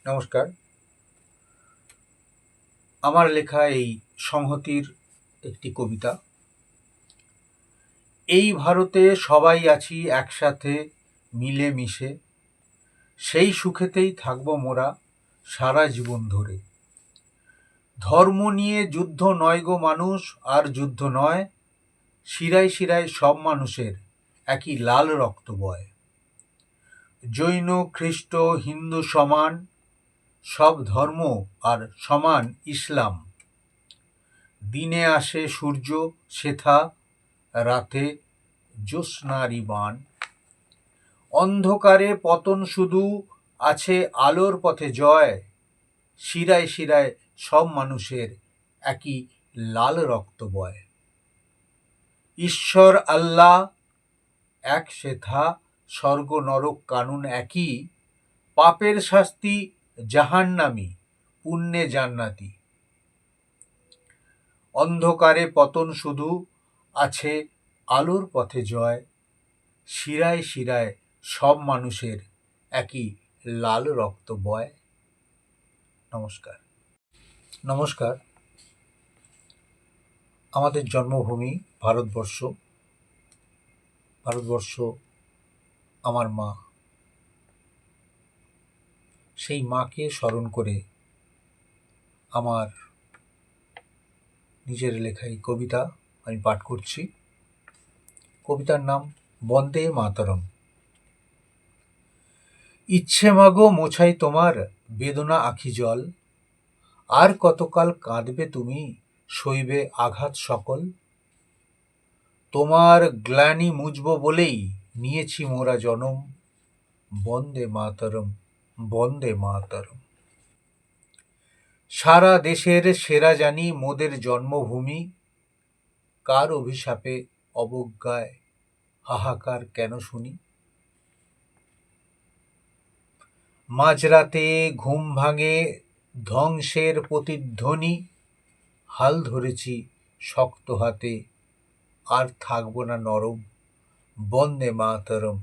নমস্কার। আমার লেখা এই সংহতির একটি কবিতা। এই ভারতে সবাই আছি একসাথে মিলেমিশে, সেই সুখেতেই থাকব মোরা সারা জীবন ধরে। ধর্ম নিয়ে যুদ্ধ নয় গো মানুষ, আর যুদ্ধ নয়, শিরায় শিরায় সব মানুষের একই লাল রক্ত বয়। জৈন খ্রিস্ট হিন্দু সমান, সব ধর্ম আর সমান ইসলাম। দিনে আসে সূর্য সেথা, রাতে জ্যোৎস্নারি বাণ। অন্ধকারে পতন শুধু, আছে আলোর পথে জয়। শিরায় শিরায় সব মানুষের একই লাল রক্ত বয়। ঈশ্বর আল্লাহ এক সেথা, স্বর্গ নরক কানুন একই। পাপের শাস্তি জাহান্নামী, পুণ্যে জান্নাতি। অন্ধকারে পতন শুধু, আছে আলোর পথে জয়। শিরায় শিরায় সব মানুষের একই লাল রক্ত বয়। নমস্কার। নমস্কার। আমাদের জন্মভূমি ভারতবর্ষ। ভারতবর্ষ আমার মা। সেই মাকে স্মরণ করে আমার নিজের লেখা এই কবিতা আমি পাঠ করছি। কবিতার নাম বন্দে মাতরম। ইচ্ছে মাগো মোছাই তোমার বেদনা আখি জল। আর কতকাল কাঁদবে তুমি, সইবে আঘাত সকল। তোমার গ্লানি মুছব বলেই নিয়েছি মোরা জনম। বন্দে মাতরম, বন্দে মাতরম। সারা দেশের সেরা জানি মোদের জন্মভূমি। কার অভিশাপে অবজ্ঞায় হাহাকার কেন শুনি। মাঝরাতে ঘুম ভাঙে ধ্বংসের প্রতিধ্বনি। হাল ধরেছি শক্ত হাতে, আর থাকব না নরম। বন্দে মাতরম,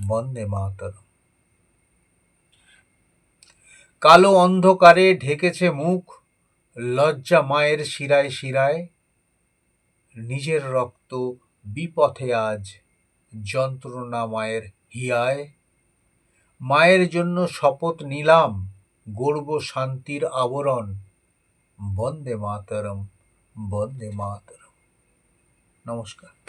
বন্দে মাতরম। কালো অন্ধকারে ঢেকেছে মুখ, লজ্জা মায়ের শিরায় শিরায়। নিজের রক্ত বিপথে আজ, যন্ত্রণা মায়ের হিয়ায়। মায়ের জন্য শপথ নিলাম, গড়ব শান্তির আবরণ। বন্দে মাতরম, বন্দে মাতরম। নমস্কার।